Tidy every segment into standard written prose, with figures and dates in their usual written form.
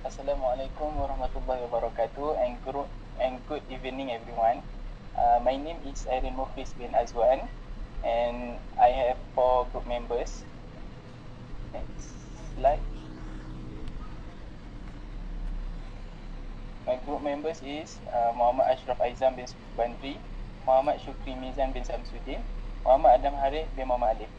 Assalamualaikum warahmatullahi wabarakatuh, and good evening everyone. My name is Erin Muflis bin Azwan, and I have 4 group members. Next slide. My group members is Muhammad Ashraf Aizam bin Bandri, Muhammad Shukri Mizan bin Samsudin, Muhammad Adam Harith bin Muhammad Alif.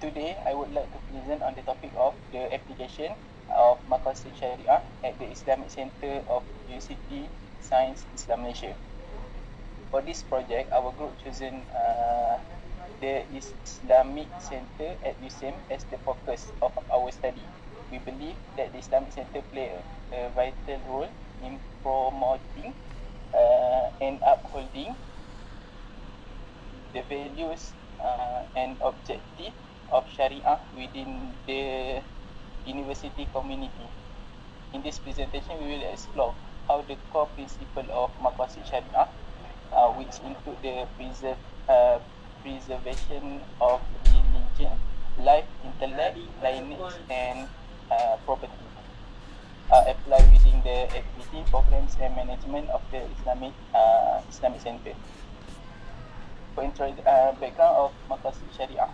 Today, I would like to present on the topic of the application of Maqasid Syariah at the Islamic Center of University Science Islam Malaysia. For this project, our group chosen the Islamic Center at USIM as the focus of our study. We believe that the Islamic Center play a vital role in promoting and upholding the values and objective of Sharia within the university community. In this presentation, we will explore how the core principle of Maqasid Sharia, which include the preservation of religion, life, intellect, lineage, and property, apply within the activity, programs, and management of the Islamic Center. For background of Maqasid Sharia.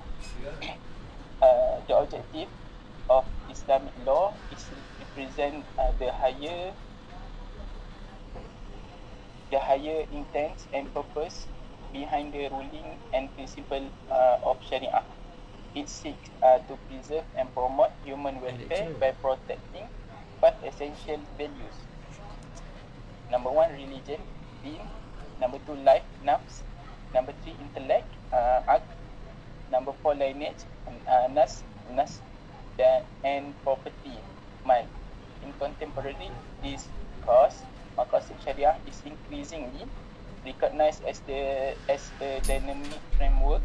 The objective of Islamic law is to represent the higher intent and purpose behind the ruling and principle of Sharia. It seeks to preserve and promote human welfare by protecting 5 essential values. Number 1, religion, deen. Number 2, life, nafs. Number 3, intellect, aql. Number 4, lineage, nas, and property, mal. In contemporary discourse, Maqasid Sharia is increasingly recognized as a dynamic framework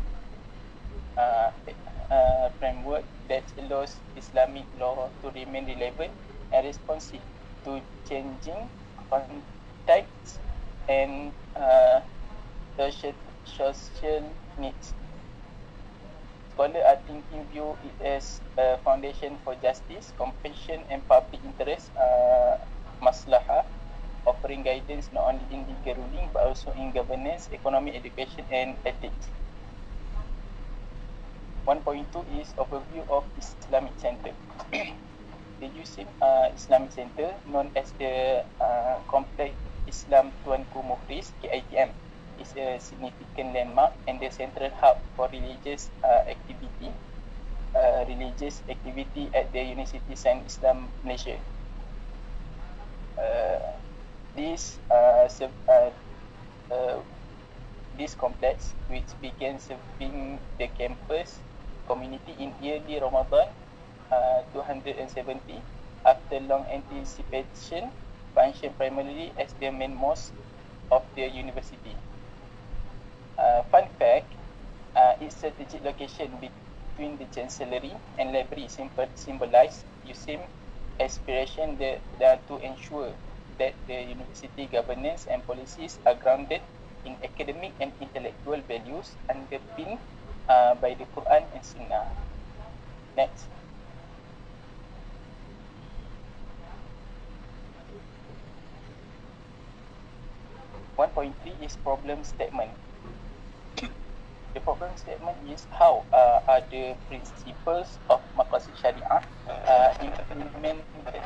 that allows Islamic law to remain relevant and responsive to changing contexts and social needs. Scholars are thinking view it as a foundation for justice, compassion, and public interest maslahah, offering guidance not only in legal ruling but also in governance, economic, education, and ethics. 1.2 is overview of Islamic Center. The USIM Islamic Center, known as the Complex Islam Tuanku Mukhlis (KITM), is a significant landmark and the central hub for religious activity at the University Science Islam Malaysia. This complex, which began serving the campus community in early Ramadan 270, after long anticipation, functioned primarily as the main mosque of the university. Fun fact, its strategic location between the chancellery and library symbolize USIM aspiration to ensure that the university governance and policies are grounded in academic and intellectual values underpinned by the Quran and Sunnah. Next. .3 is problem statement. The problem statement is how are the principles of Maqasid Sharia implemented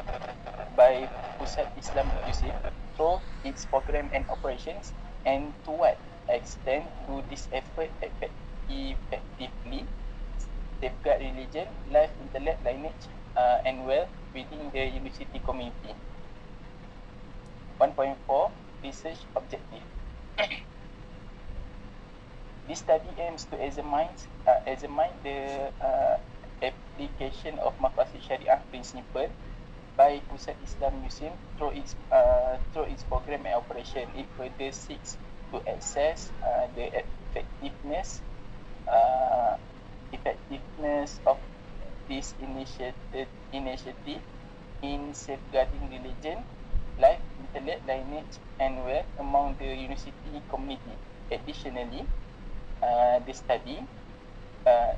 by Pusat Islam USIM through its program and operations, and to what extent do this effort effectively safeguard religion, life, intellect, lineage, and wealth within the university community. 1.4 Research objective. This study aims to examine the application of Maqasid Sharia principle by Pusat Islam USIM through its program and operation. It further seeks to assess the effectiveness of this initiative in safeguarding religion, life, intellect, lineage, and wealth among the university community. Additionally, the study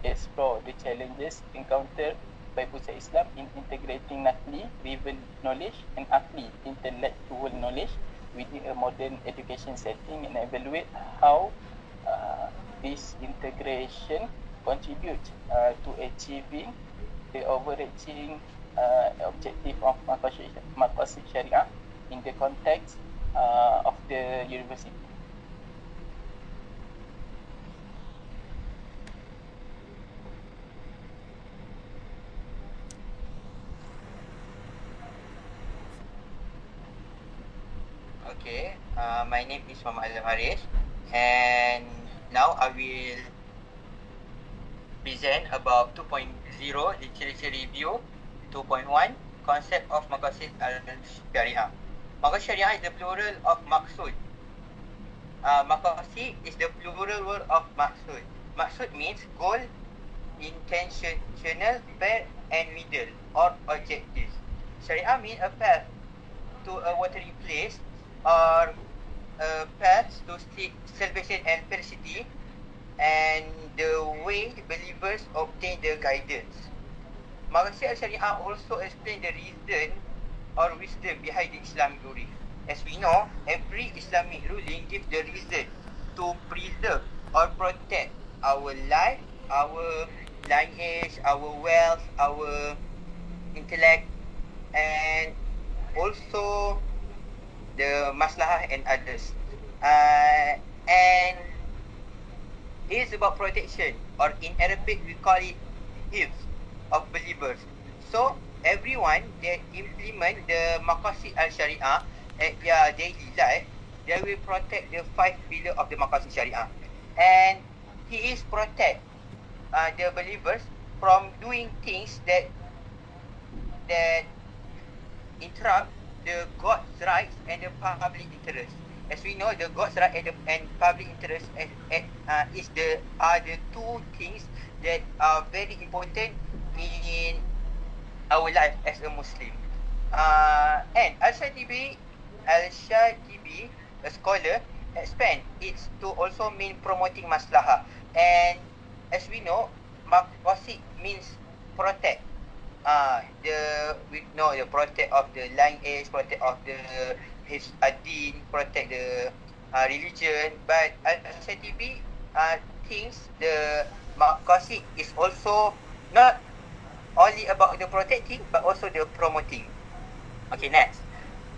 explore the challenges encountered by Pusat Islam in integrating Nakli, river knowledge, and Akli, intellectual knowledge, within a modern education setting, and evaluate how this integration contributes to achieving the overarching objective of Maqasid Syariah in the context of the university. Okay, my name is Muhammad Azam Haris, and now I will present about 2.0 literature review 2.1 concept of Maqasid al-Syariah. Maqasid Syariah is the plural of Maqsud. Maqasid is the plural word of Maqsud. Maqsud means goal, intentional, path, and middle or objectives. Syariah means a path to a watery place or a path to seek salvation and felicity, and the way believers obtain the guidance. Maqasid al-Syariah also explain the reason or wisdom behind the Islamic ruling. As we know, every Islamic ruling gives the reason to preserve or protect our life, our lineage, our wealth, our intellect, and also the maslahah and others. And it is about protection, or in Arabic we call it hifz of believers. So everyone that implement the Maqasid al-Syariah at their daily life, they will protect the 5 pillar of the Maqasid Syariah. And he is protect the believers from doing things that interrupt the God's rights and the public interest. As we know, the God's right and public interest are the two things that are very important in our life as a Muslim. And Al-Shatibi, a scholar, expand it to also mean promoting maslahah. And as we know, maqasid means protect. The protect of the lineage, protect of his deen, protect the religion. But Al-Shatibi thinks the maqasid is also not only about the protecting but also the promoting. Okay, next.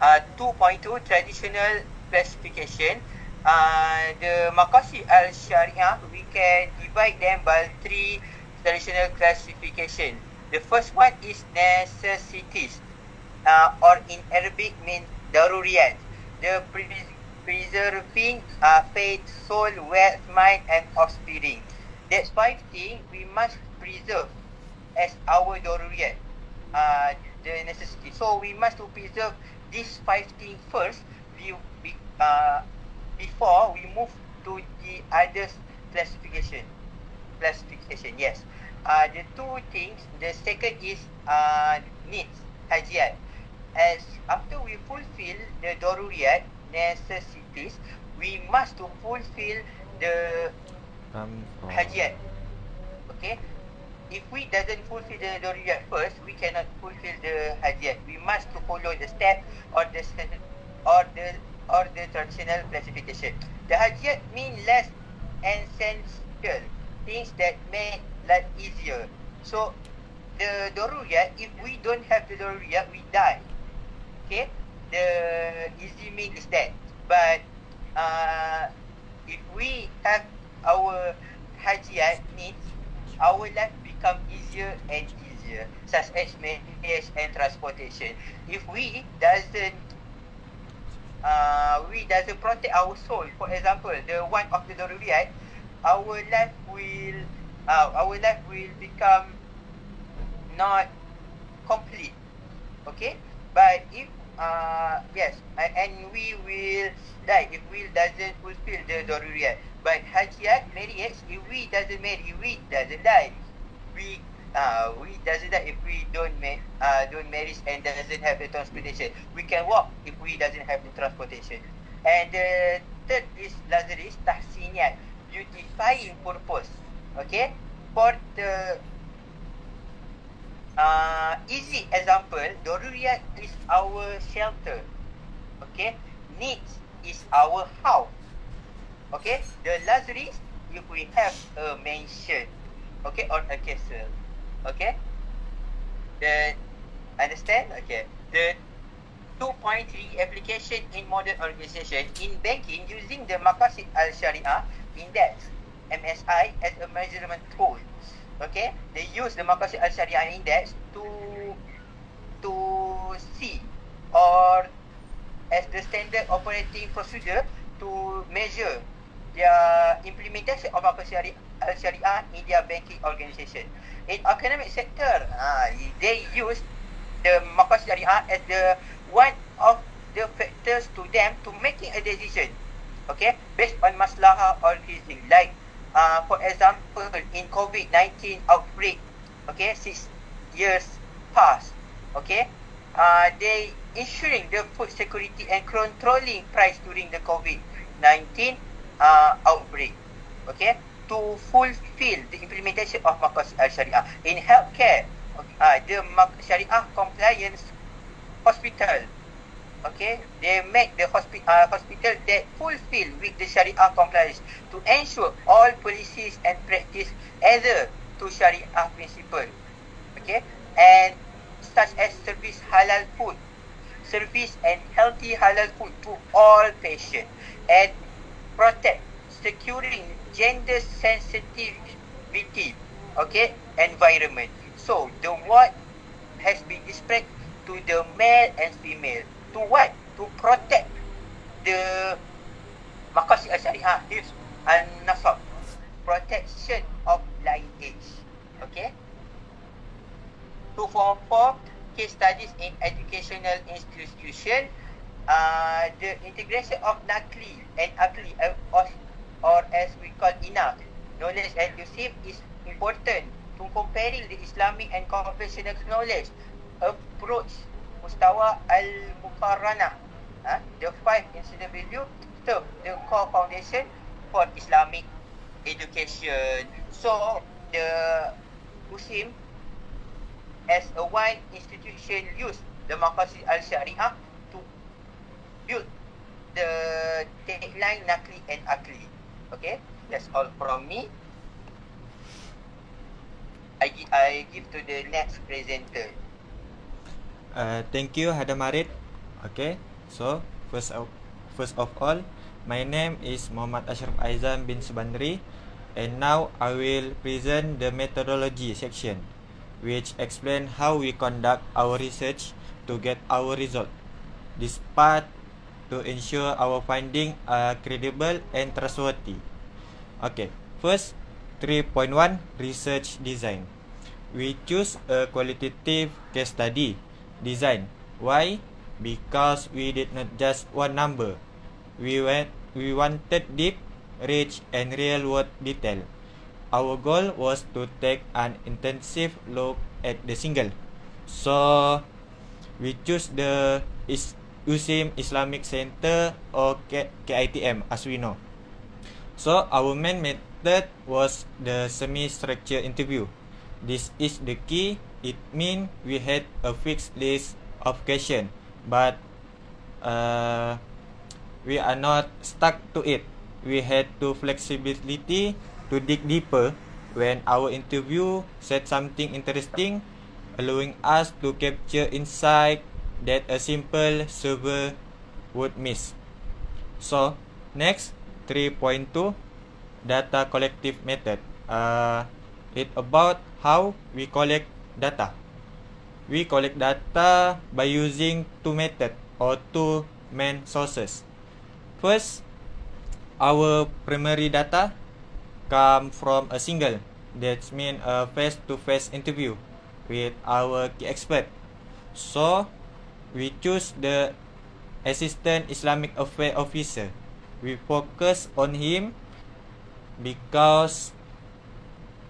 2.2 traditional classification. The maqasid al-Syariah, we can divide them by 3 traditional classification. The first one is necessities, or in Arabic means daruriyat. The preserving faith, soul, wealth, mind, and offspring. That's 5 things we must preserve as our daruriyat, the necessity. So we must to preserve these 5 things first before we move to the other classification. Yes. The 2 things, the second is needs, hajiyat. As after we fulfill the daruriyat, necessities, we must to fulfill the hajiyat. Okay? If we doesn't fulfill the daruriyat first, we cannot fulfill the hajiyat. We must to follow the step or the traditional classification. The hajiyat mean less essential, things that make life easier. So the daruriyat, if we don't have the daruriyat, we die. Okay, the easy mean is that. But if we have our hajiyat needs, our life become easier and easier, such as marriage and transportation. If we doesn't protect our soul, for example, the one of the daruriyat, our life will become not complete. Okay, but if and we will die if we doesn't fulfill the daruriyat. But hajiyat, marriage, if we doesn't marry, we doesn't die. We doesn't die if we don't marry and doesn't have the transportation. We can walk if we doesn't have the transportation. And the third is Lazarus, tahsiniyat, beautifying purpose. Okay, for the Easy example, Daruriyat is our shelter. Okay, needs is our house. Okay, the luxuries if we have a mansion, okay, or a castle. Okay, the understand? Okay, the 2.3 application in modern organization in banking using the Maqasid Al-Shariah Index MSI as a measurement tool. Okay, they use the Maqasid Al-Shariah Index to see or as the standard operating procedure to measure their implementation of Maqasid Al-Shariah in their banking organization. In academic sector, they use the Maqasid Shariah as the one of the factors to them to making a decision, okay, based on maslahah or reason. Like, for example, in COVID-19 outbreak, okay, 6 years past, okay, they ensuring the food security and controlling price during the COVID-19 outbreak, okay, to fulfill the implementation of Maqasid Al-Shariah. In healthcare, the Shariah compliance hospital, okay, they make the hospital that fulfill with the Shariah compliance to ensure all policies and practice adhere to Shariah principle, okay, and such as service halal food, service and healthy halal food to all patients, and protect securing gender sensitivity, okay, environment. So the word has been displayed to the male and female. To what? To protect the Maqasid Al-Shariah, hifz an-nasab, protection of lineage. Okay. 244 case studies in educational institution. The integration of Naqli and Aqli, or as we call INAQ, knowledge and lucid, is important to comparing the Islamic and conventional knowledge approach. Mustawa al-Muqarranah, the 5 incident value serve the core foundation for Islamic education. So the USIM as a one institution use the Maqasid Al-Shariah to build the tagline Naqli and Aqli. Okay, that's all from me. I give to the next presenter. Thank you, Hada Marid. Okay, so first of all, my name is Muhammad Ashraf Aizam bin Subandri, and now I will present the methodology section, which explain how we conduct our research to get our result. This part to ensure our finding are credible and trustworthy. Okay, first 3.1 research design. We choose a qualitative case study design. Why? Because we did not just one number. We wanted deep, rich and real world detail. Our goal was to take an intensive look at the single. So we choose the USIM Islamic Center or KITM as we know. So our main method was the semi-structured interview. This is the key. It means we had a fixed list of questions, but we are not stuck to it. We had to flexibility to dig deeper when our interview said something interesting, allowing us to capture insight that a simple survey would miss. So next 3.2 data collective method. It about how we collect data. We collect data by using two methods or two main sources. First, our primary data come from a single. That means a face-to-face interview with our key expert. So we choose the Assistant Islamic Affairs Officer. We focus on him because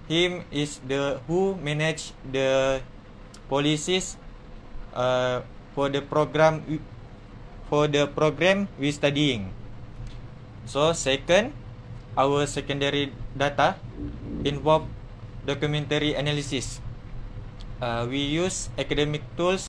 him is the who manage the policies for the program we studying. So second, our secondary data involve documentary analysis. we use academic tools